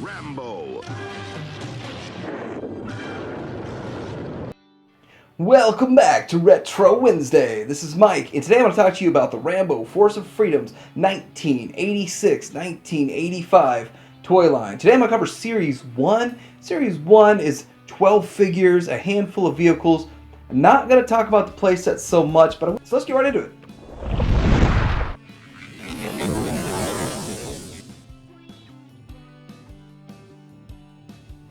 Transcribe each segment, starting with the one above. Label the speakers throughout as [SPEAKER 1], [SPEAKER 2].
[SPEAKER 1] Rambo.
[SPEAKER 2] Welcome back to Retro Wednesday. This is Mike, and today I'm going to talk to you about the Rambo Force of Freedom's 1986-1985 toy line. Today I'm going to cover Series 1. Series 1 is 12 figures, a handful of vehicles. I'm not going to talk about the playset so much, so let's get right into it.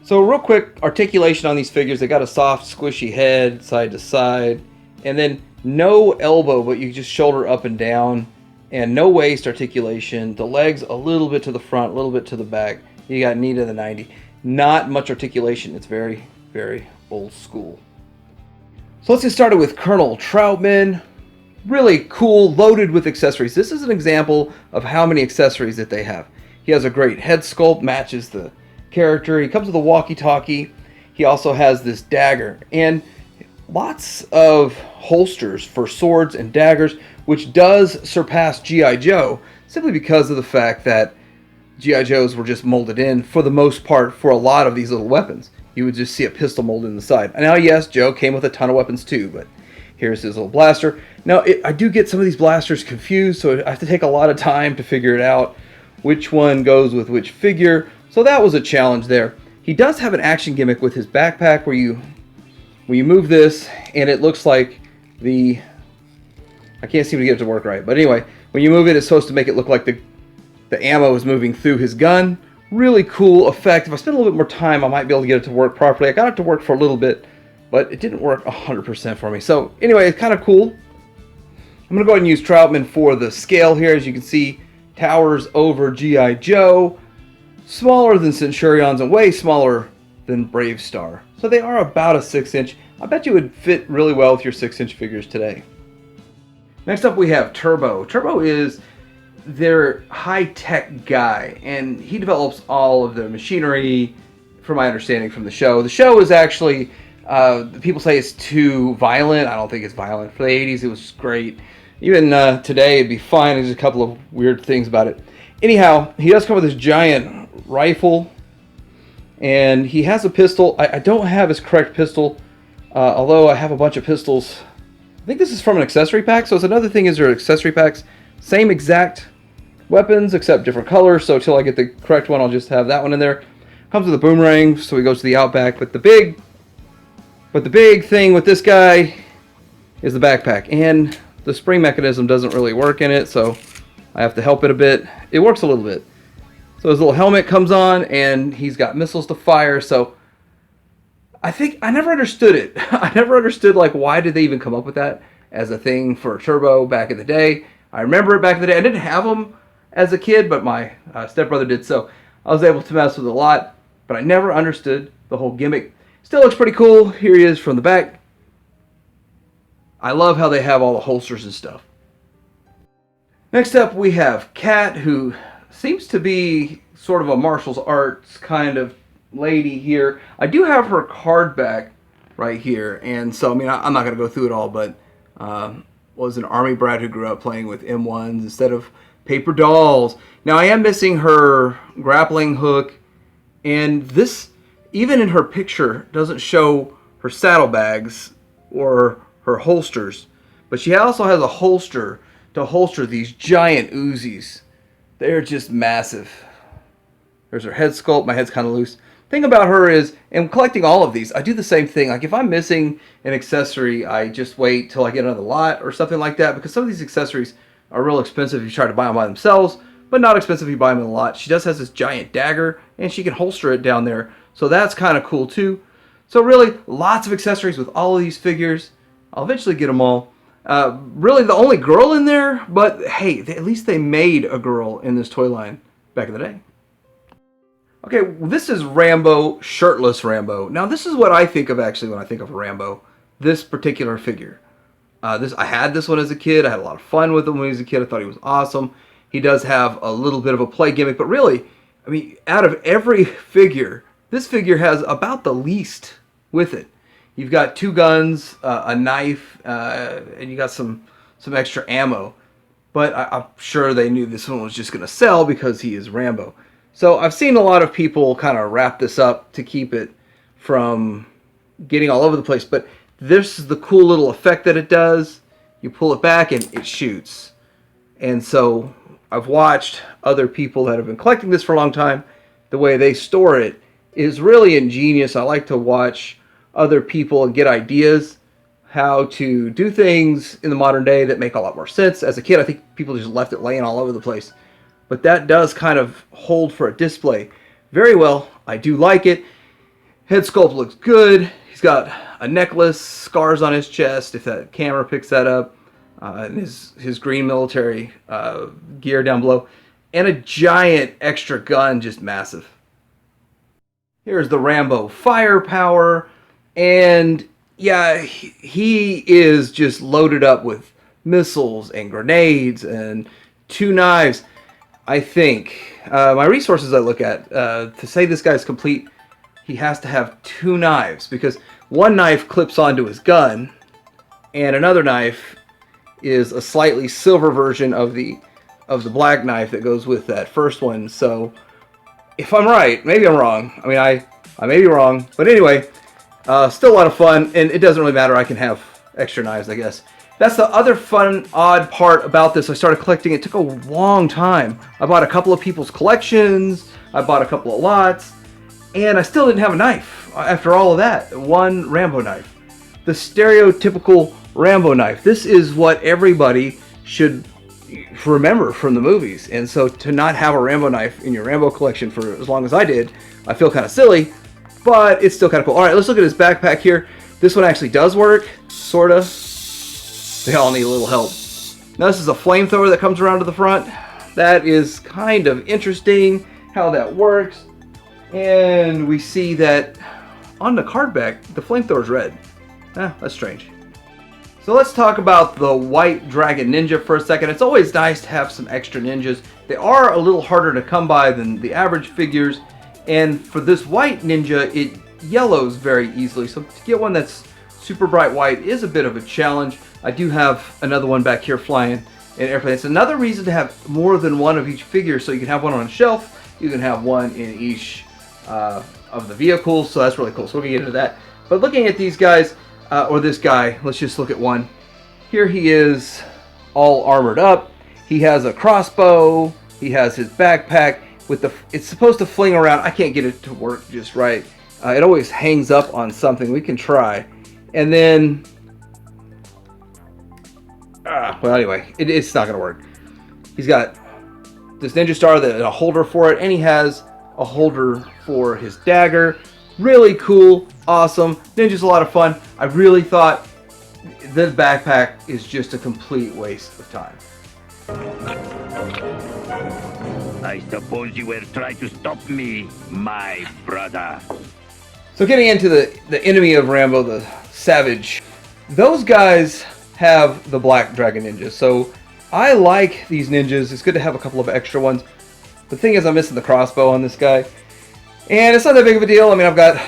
[SPEAKER 2] So real quick, articulation on these figures. They got a soft, squishy head, side to side, and then no elbow, but you just shoulder up and down, and no waist articulation. The legs a little bit to the front, a little bit to the back. You got knee to the 90. Not much articulation. It's very, very old school. So let's get started with Colonel Trautman. Really cool, loaded with accessories. This is an example of how many accessories that they have. He has a great head sculpt, matches the character. He comes with a walkie-talkie. He also has this dagger and lots of holsters for swords and daggers, which does surpass G.I. Joe simply because of the fact that G.I. Joes were just molded in for the most part for a lot of these little weapons. You would just see a pistol molded in the side. Now, yes, Joe came with a ton of weapons too, but here's his little blaster. Now, I do get some of these blasters confused, so I have to take a lot of time to figure it out which one goes with which figure. So that was a challenge there. He does have an action gimmick with his backpack where you move this and it looks like I can't seem to get it to work right. But anyway, when you move it, it's supposed to make it look like the ammo is moving through his gun. Really cool effect. If I spend a little bit more time, I might be able to get it to work properly. I got it to work for a little bit, but it didn't work 100% for me. So anyway, it's kind of cool. I'm going to go ahead and use Trautman for the scale here. As you can see, towers over G.I. Joe. Smaller than Centurions and way smaller than Brave Star. So they are about a 6-inch. I bet you would fit really well with your 6-inch figures today. Next up we have Turbo. Turbo is their high-tech guy, and he develops all of the machinery, from my understanding from the show. The show is actually, people say it's too violent. I don't think it's violent. For the 80s it was great. Even today it'd be fine. There's a couple of weird things about it. Anyhow, he does come with this giant rifle, and he has a pistol. I don't have his correct pistol, although I have a bunch of pistols. I think this is from an accessory pack, so it's another thing is there are accessory packs. Same exact weapons, except different colors, so until I get the correct one, I'll just have that one in there. Comes with a boomerang, so he goes to the Outback, but the big thing with this guy is the backpack, and the spring mechanism doesn't really work in it, so I have to help it a bit. It works a little bit. So his little helmet comes on, and he's got missiles to fire. So I never understood it. I never understood, like, why did they even come up with that as a thing for Turbo back in the day. I remember it back in the day. I didn't have them as a kid, but my stepbrother did. So I was able to mess with it a lot, but I never understood the whole gimmick. Still looks pretty cool. Here he is from the back. I love how they have all the holsters and stuff. Next up, we have Kat, who seems to be sort of a martial arts kind of lady here. I do have her card back right here, and so, I mean, I'm not going to go through it all, but was an Army brat who grew up playing with M1s instead of paper dolls. Now, I am missing her grappling hook, and this, even in her picture, doesn't show her saddlebags or her holsters, but she also has a holster to holster these giant Uzis. They're just massive. There's her head sculpt. My head's kind of loose. Thing about her is, in collecting all of these, I do the same thing. Like, if I'm missing an accessory, I just wait till I get another lot or something like that, because some of these accessories are real expensive if you try to buy them by themselves, but not expensive if you buy them in a lot. She does has this giant dagger, and she can holster it down there, so that's kind of cool too. So really, lots of accessories with all of these figures. I'll eventually get them all. Really the only girl in there, but hey, at least they made a girl in this toy line back in the day. Okay, this is Rambo, shirtless Rambo. Now this is what I think of actually when I think of Rambo, this particular figure. I had this one as a kid. I had a lot of fun with him when he was a kid. I thought he was awesome. He does have a little bit of a play gimmick, but really, I mean, out of every figure, this figure has about the least with it. You've got 2 guns, a knife, and you got some extra ammo. But I'm sure they knew this one was just going to sell because he is Rambo. So I've seen a lot of people kind of wrap this up to keep it from getting all over the place, but this is the cool little effect that it does. You pull it back and it shoots. And so I've watched other people that have been collecting this for a long time. The way they store it is really ingenious. I like to watch other people and get ideas how to do things in the modern day that make a lot more sense. As a kid, I think people just left it laying all over the place. But that does kind of hold for a display very well. I do like it. Head sculpt looks good. He's got a necklace, scars on his chest, if that camera picks that up, and his green military gear down below, and a giant extra gun, just massive. Here's the Rambo firepower, and yeah, he is just loaded up with missiles and grenades and 2 knives. I think my resources I look at to say this guy's complete, he has to have 2 knives, because one knife clips onto his gun and another knife is a slightly silver version of the black knife that goes with that first one. So if I'm right, maybe I'm wrong. I mean, I may be wrong, but anyway, still a lot of fun, and it doesn't really matter. I can have extra knives, I guess. That's the other fun, odd part about this. I started collecting. It took a long time. I bought a couple of people's collections. I bought a couple of lots. And I still didn't have a knife after all of that. One Rambo knife. The stereotypical Rambo knife. This is what everybody should remember from the movies. And so to not have a Rambo knife in your Rambo collection for as long as I did, I feel kind of silly. But it's still kind of cool. All right, let's look at his backpack here. This one actually does work, sort of. They all need a little help. Now this is a flamethrower that comes around to the front. That is kind of interesting how that works. And we see that on the card back, the flamethrower is red. That's strange. So let's talk about the White Dragon Ninja for a second. It's always nice to have some extra ninjas. They are a little harder to come by than the average figures. And for this white ninja, it yellows very easily. So to get one that's super bright white is a bit of a challenge. I do have another one back here flying in airplane. It's another reason to have more than one of each figure, so you can have one on a shelf, you can have one in each of the vehicles, so that's really cool. So we're gonna get into that. But looking at these guys, or this guy, let's just look at one. Here he is all armored up. He has a crossbow, he has his backpack with it's supposed to fling around. I can't get it to work just right. It always hangs up on something. We can try. And then well, anyway, it's not going to work. He's got this ninja star, a holder for it, and he has a holder for his dagger. Really cool, awesome. Ninja's a lot of fun. I really thought this backpack is just a complete waste of time.
[SPEAKER 1] I suppose you were trying to stop me, my brother.
[SPEAKER 2] So getting into the enemy of Rambo, the Savage, those guys have the Black Dragon Ninja. So I like these ninjas. It's good to have a couple of extra ones. The thing is, I'm missing the crossbow on this guy. And it's not that big of a deal. I mean, I've got,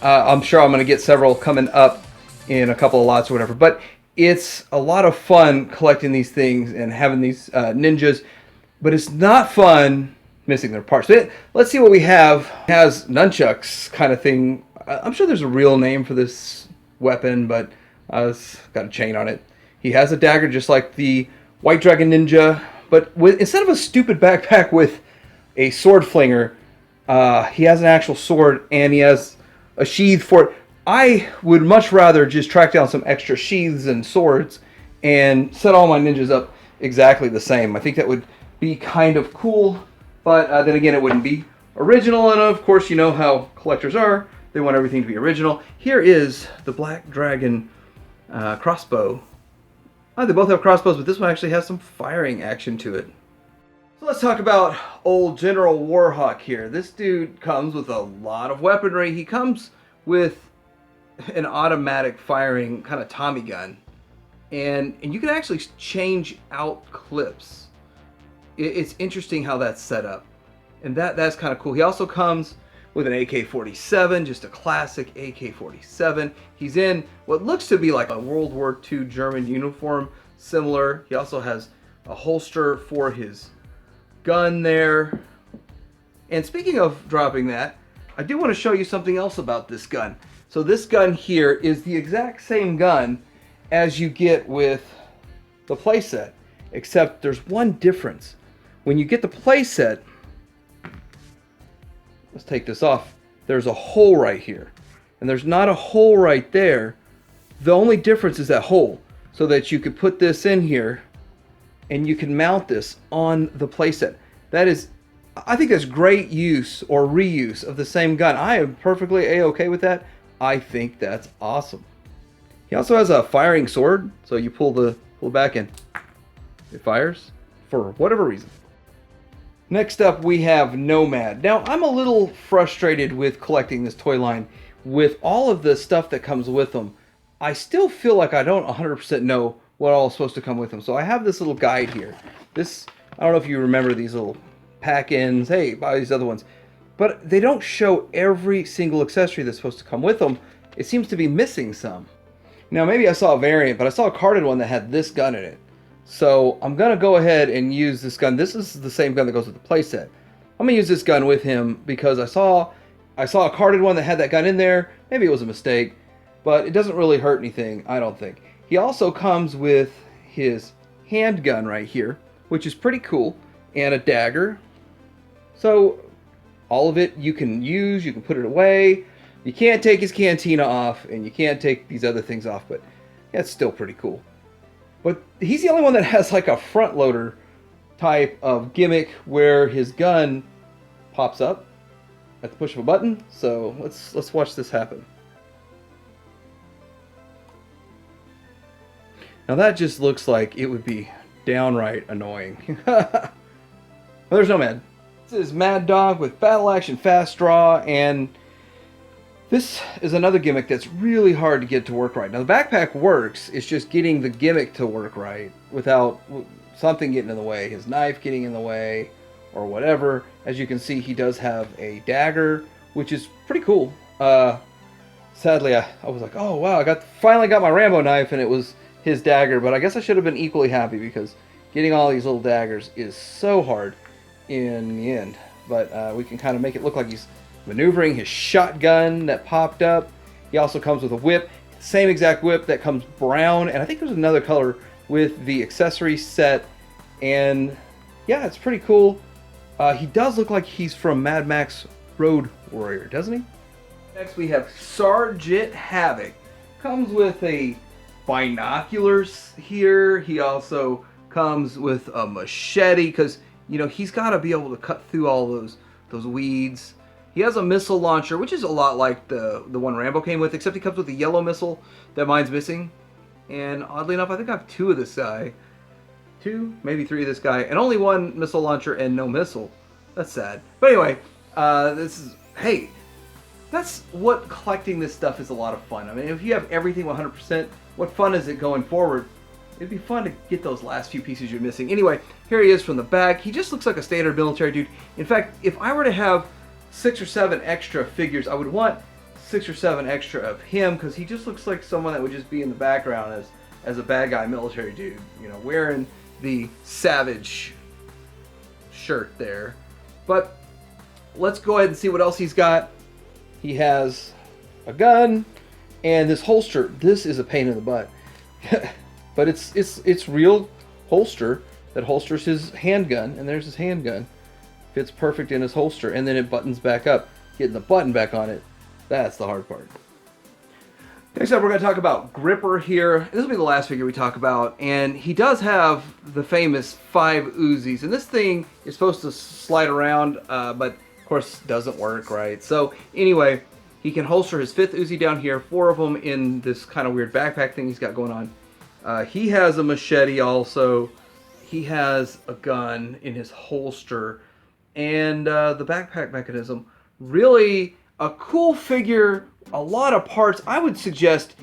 [SPEAKER 2] I'm sure I'm going to get several coming up in a couple of lots or whatever. But it's a lot of fun collecting these things and having these ninjas. But it's not fun missing their parts. So let's see what we have. It has nunchucks kind of thing. I'm sure there's a real name for this weapon, but it's got a chain on it. He has a dagger just like the White Dragon Ninja, but instead of a stupid backpack with a sword flinger, he has an actual sword and he has a sheath for it. I would much rather just track down some extra sheaths and swords and set all my ninjas up exactly the same. I think that would be kind of cool, but then again, it wouldn't be original, and of course, you know how collectors are. They want everything to be original. Here is the Black Dragon crossbow. They both have crossbows, but this one actually has some firing action to it. So let's talk about old General Warhawk here. This dude comes with a lot of weaponry. He comes with an automatic firing kind of Tommy gun. And you can actually change out clips. It's interesting how that's set up. And that's kind of cool. He also comes with an AK-47, just a classic AK-47. He's in what looks to be like a World War II German uniform, similar. He also has a holster for his gun there. And speaking of dropping that, I do want to show you something else about this gun. So this gun here is the exact same gun as you get with the playset, except there's one difference. When you get the playset, let's take this off, there's a hole right here. And there's not a hole right there. The only difference is that hole, so that you could put this in here and you can mount this on the playset. That is, I think that's great use or reuse of the same gun. I am perfectly A-okay with that. I think that's awesome. He also has a firing sword, so you pull back and it fires for whatever reason. Next up we have Nomad. Now I'm a little frustrated with collecting this toy line with all of the stuff that comes with them. I still feel like I don't 100% know what all is supposed to come with them. So I have this little guide here. This, I don't know if you remember these little pack-ins. Hey, buy these other ones. But they don't show every single accessory that's supposed to come with them. It seems to be missing some. Now maybe I saw a variant, but I saw a carded one that had this gun in it. So I'm going to go ahead and use this gun. This is the same gun that goes with the playset. I'm going to use this gun with him because I saw a carded one that had that gun in there. Maybe it was a mistake, but it doesn't really hurt anything, I don't think. He also comes with his handgun right here, which is pretty cool, and a dagger. So all of it you can use, you can put it away. You can't take his cantina off, and you can't take these other things off, but it's still pretty cool. But he's the only one that has like a front loader type of gimmick where his gun pops up at the push of a button. So let's watch this happen. Now that just looks like it would be downright annoying. Well, there's Nomad. This is Mad Dog with Battle Action Fast Draw, and this is another gimmick that's really hard to get to work right. Now the backpack works, it's just getting the gimmick to work right without something getting in the way, his knife getting in the way or whatever. As you can see, he does have a dagger, which is pretty cool. Sadly, I was like, oh wow, finally got my Rambo knife and it was his dagger, but I guess I should have been equally happy because getting all these little daggers is so hard in the end. But we can kind of make it look like he's maneuvering his shotgun that popped up. He also comes with a whip, same exact whip that comes brown, and I think there's another color with the accessory set. And yeah, it's pretty cool. He does look like he's from Mad Max Road Warrior, doesn't he? Next we have Sgt Havoc. Comes with a binoculars here. He also comes with a machete because, you know, he's got to be able to cut through all those weeds. He has a missile launcher, which is a lot like the one Rambo came with, except he comes with a yellow missile that mine's missing. And oddly enough, I think I have two of this guy. Two, maybe three of this guy, and only one missile launcher and no missile. That's sad. But anyway, hey, that's what collecting this stuff is a lot of fun. I mean, if you have everything 100%, what fun is it going forward? It'd be fun to get those last few pieces you're missing. Anyway, here he is from the back. He just looks like a standard military dude. In fact, if I were to have 6 or 7 extra figures, I would want 6 or 7 extra of him because he just looks like someone that would just be in the background as a bad guy military dude, you know, wearing the Savage shirt there. But let's go ahead and see what else he's got. He has a gun and this holster. This is a pain in the butt. But it's real holster that holsters his handgun, and there's his handgun. Fits perfect in his holster, and then it buttons back up. Getting the button back on it, that's the hard part. Next up, we're going to talk about Gripper here. This will be the last figure we talk about, and he does have the famous 5 Uzis, and this thing is supposed to slide around, but of course doesn't work, right? So anyway, he can holster his 5th Uzi down here, 4 of them in this kind of weird backpack thing he's got going on. He has a machete also. He has a gun in his holster, and the backpack mechanism. Really a cool figure, a lot of parts. I would suggest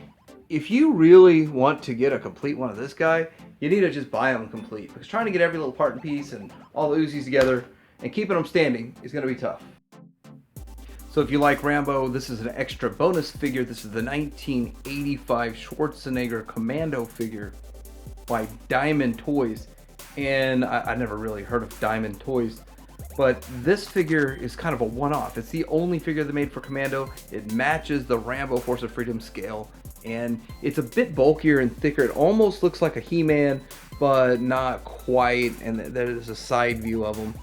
[SPEAKER 2] if you really want to get a complete one of this guy, you need to just buy them complete, because trying to get every little part and piece and all the Uzis together and keeping them standing is going to be tough. So if you like Rambo, this is an extra bonus figure. This is the 1985 Schwarzenegger Commando figure by Diamond Toys. And I never really heard of Diamond Toys. But this figure is kind of a one-off. It's the only figure they made for Commando. It matches the Rambo Force of Freedom scale, and it's a bit bulkier and thicker. It almost looks like a He-Man, but not quite, and there's a side view of him.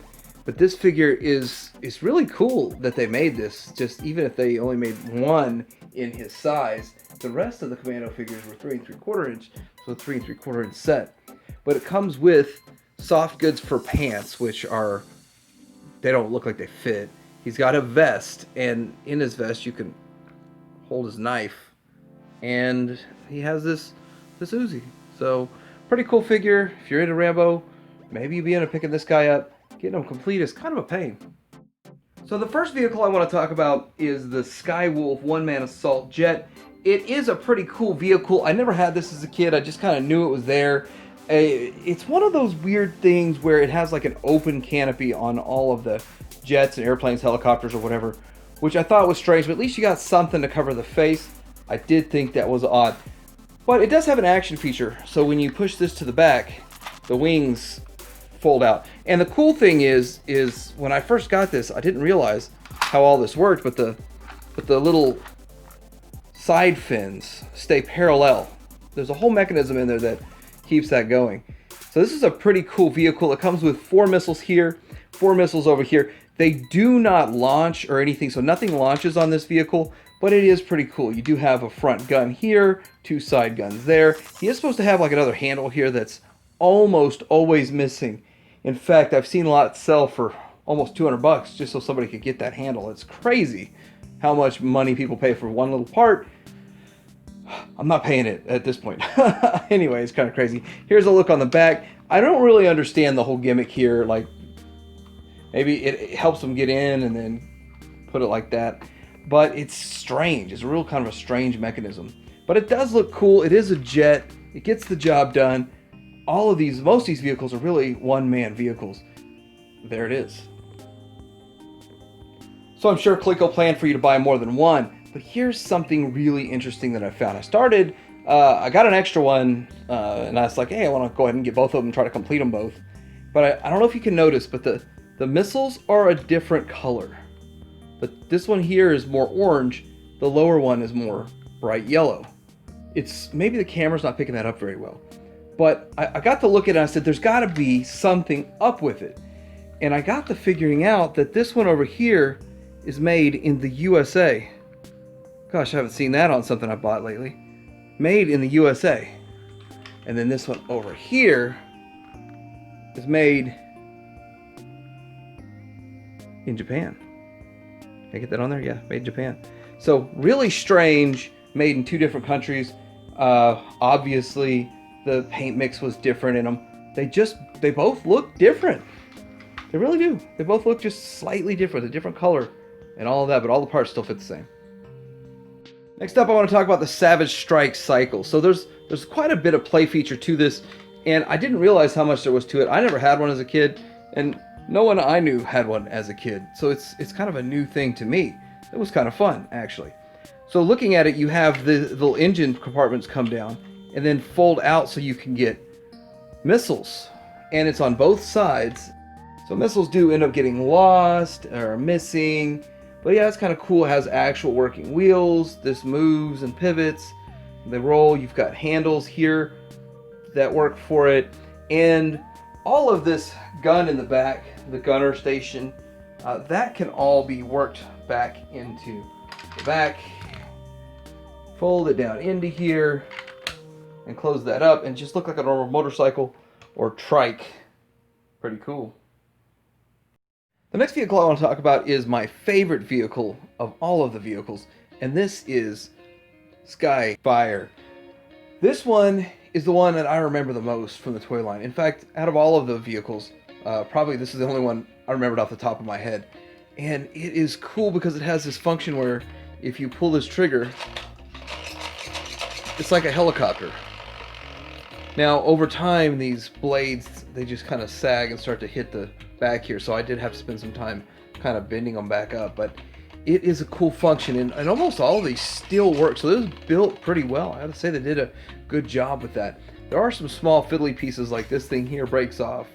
[SPEAKER 2] But this figure is really cool that they made this, just even if they only made one in his size. The rest of the Commando figures were 3 3/4 inch, so 3 3/4 inch set. But it comes with soft goods for pants, which are, they don't look like they fit. He's got a vest, and in his vest you can hold his knife, and he has this Uzi. So pretty cool figure. If you're into Rambo, maybe you'd be into picking this guy up. Getting him complete is kind of a pain. So the first vehicle I want to talk about is the Skywolf one-man assault jet. It is a pretty cool vehicle. I never had this as a kid. I just kind of knew it was there. It's one of those weird things where it has like an open canopy on all of the jets and airplanes, helicopters, or whatever, which I thought was strange, but at least you got something to cover the face. I did think that was odd. But it does have an action feature, so when you push this to the back, the wings fold out. And the cool thing is when I first got this, I didn't realize how all this worked, but the little side fins stay parallel. There's a whole mechanism in there that keeps that going. So this is a pretty cool vehicle. It comes with 4 missiles here, 4 missiles over here. They do not launch or anything, so nothing launches on this vehicle, but it is pretty cool. You do have a front gun here, 2 side guns there. He is supposed to have like another handle here that's almost always missing. In fact, I've seen a lot sell for almost 200 bucks just so somebody could get that handle. It's crazy how much money people pay for one little part. I'm not paying it at this point. Anyway, it's kind of crazy. Here's a look on the back. I don't really understand the whole gimmick here. Like, maybe it helps them get in and then put it like that. But it's strange. It's a real kind of a strange mechanism. But it does look cool. It is a jet. It gets the job done. All of these, most of these vehicles are really one-man vehicles. There it is. So I'm sure Coleco planned for you to buy more than one. But here's something really interesting that I found. I got an extra one, and I was like, hey, I want to go ahead and get both of them and try to complete them both. But I don't know if you can notice, but the missiles are a different color. But this one here is more orange. The lower one is more bright yellow. It's maybe the camera's not picking that up very well. But I got to look at it and I said, there's got to be something up with it. And I got to figuring out that this one over here is made in the USA. Gosh, I haven't seen that on something I bought lately. Made in the USA. And then this one over here is made in Japan. Can I get that on there? Yeah, made in Japan. So really strange, made in 2 different countries. Obviously, the paint mix was different in them. They both look different. They really do. They both look just slightly different, a different color and all of that, but all the parts still fit the same. Next up, I want to talk about the Savage Strike Cycle. So there's quite a bit of play feature to this, and I didn't realize how much there was to it. I never had one as a kid, and no one I knew had one as a kid. So it's kind of a new thing to me. It was kind of fun, actually. So looking at it, you have the little engine compartments come down and then fold out so you can get missiles. And it's on both sides. So missiles do end up getting lost or missing. But yeah, it's kind of cool. It has actual working wheels. This moves and pivots. They roll. You've got handles here that work for it. And all of this gun in the back, the gunner station, that can all be worked back into the back. Fold it down into here and close that up and just look like a normal motorcycle or trike. Pretty cool. The next vehicle I want to talk about is my favorite vehicle of all of the vehicles, and this is Skyfire. This one is the one that I remember the most from the toy line. In fact, out of all of the vehicles, probably this is the only one I remembered off the top of my head. And it is cool because it has this function where if you pull this trigger, it's like a helicopter. Now, over time, these blades, they just kind of sag and start to hit the back here, so I did have to spend some time kind of bending them back up, but it is a cool function, and almost all of these still work, so this is built pretty well. I have to say they did a good job with that. There are some small fiddly pieces, like this thing here breaks off,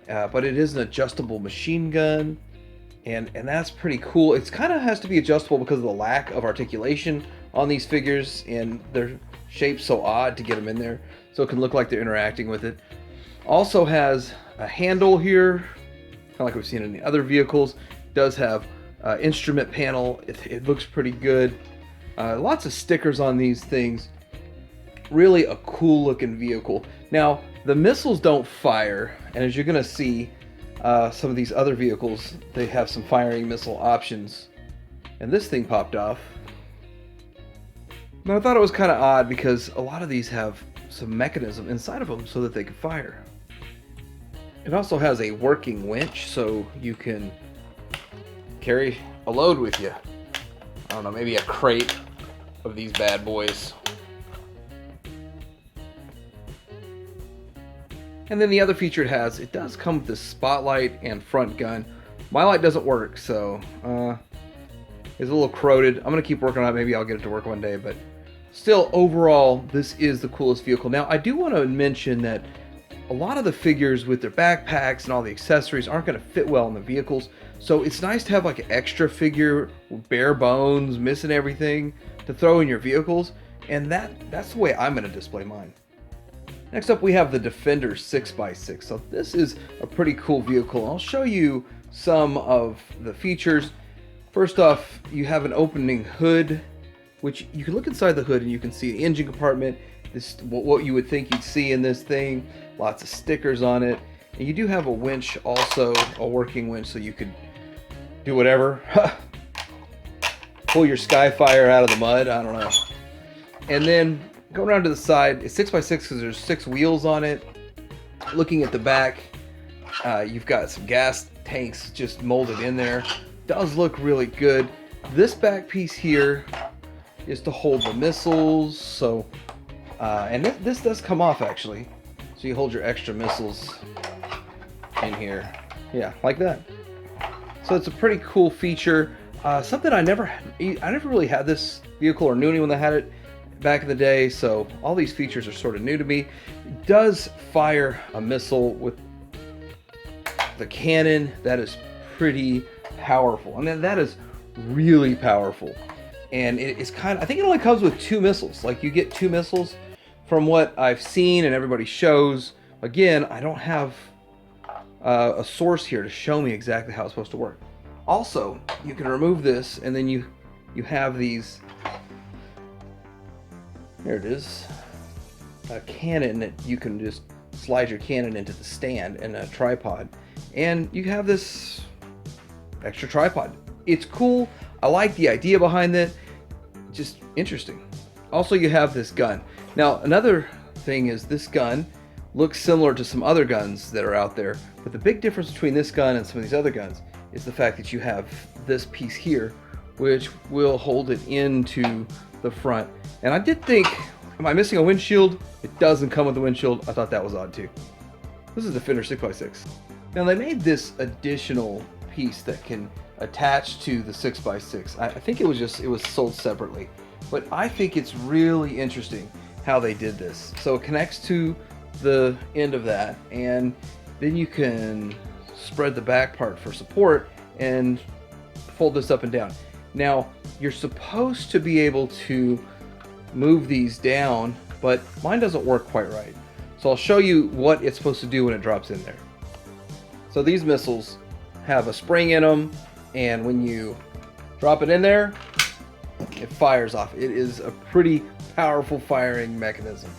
[SPEAKER 2] but it is an adjustable machine gun, and that's pretty cool. It's kind of has to be adjustable because of the lack of articulation on these figures, and their shape's so odd to get them in there, so it can look like they're interacting with it. Also has a handle here, kind of like we've seen in the other vehicles. Does have instrument panel. It looks pretty good. Lots of stickers on these things. Really a cool looking vehicle. Now the missiles don't fire, and as you're gonna see, some of these other vehicles, they have some firing missile options, and this thing popped off. But I thought it was kind of odd because a lot of these have some mechanism inside of them so that they can fire. It also has a working winch, so you can carry a load with you. I don't know, maybe a crate of these bad boys. And then the other feature it does come with this spotlight and front gun. My light doesn't work, so it's a little corroded. I'm gonna keep working on it. Maybe I'll get it to work one day, but still, overall, this is the coolest vehicle. Now, I do want to mention that a lot of the figures with their backpacks and all the accessories aren't going to fit well in the vehicles, so it's nice to have like an extra figure, bare bones, missing everything, to throw in your vehicles, and that's the way I'm going to display mine. Next up, we have the Defender 6x6. So this is a pretty cool vehicle. I'll show you some of the features. First off, you have an opening hood, which you can look inside the hood and you can see the engine compartment. This what you would think you'd see in this thing. Lots of stickers on it. And you do have a winch also, a working winch, so you could do whatever. Pull your Skyfire out of the mud, I don't know. And then going around to the side, it's 6x6 because there's 6 wheels on it. Looking at the back, you've got some gas tanks just molded in there. Does look really good. This back piece here is to hold the missiles, so and this does come off actually, so you hold your extra missiles in here, yeah, like that. So it's a pretty cool feature. Something I never really had this vehicle or knew anyone that had it back in the day, so all these features are sort of new to me. It does fire a missile with the cannon. That is pretty powerful. I mean, that is really powerful. And it's kind of, I think it only comes with 2 missiles. Like, you get 2 missiles from what I've seen and everybody shows. Again, I don't have a source here to show me exactly how it's supposed to work. Also, you can remove this, and then you have these, there it is, a cannon that you can just slide your cannon into the stand and a tripod. And you have this extra tripod. It's cool. I like the idea behind it. Just interesting. Also, you have this gun. Now, another thing is this gun looks similar to some other guns that are out there, but the big difference between this gun and some of these other guns is the fact that you have this piece here, which will hold it into the front. And I did think, am I missing a windshield? It doesn't come with a windshield. I thought that was odd too. This is the Defender 6x6. Now, they made this additional piece that can attach to the 6x6. I think it was sold separately, but I think it's really interesting how they did this. So it connects to the end of that, and then you can spread the back part for support and fold this up and down. Now, you're supposed to be able to move these down, but mine doesn't work quite right. So I'll show you what it's supposed to do when it drops in there. So these missiles have a spring in them, and when you drop it in there, it fires off. It is a pretty powerful firing mechanism.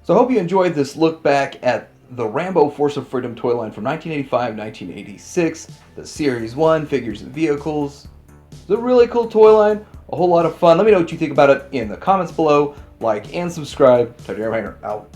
[SPEAKER 2] So I hope you enjoyed this look back at the Rambo Force of Freedom toy line from 1985-1986, the Series 1 figures and vehicles. It's a really cool toy line, a whole lot of fun. Let me know what you think about it in the comments below. Like and subscribe. Teddy Hanger out.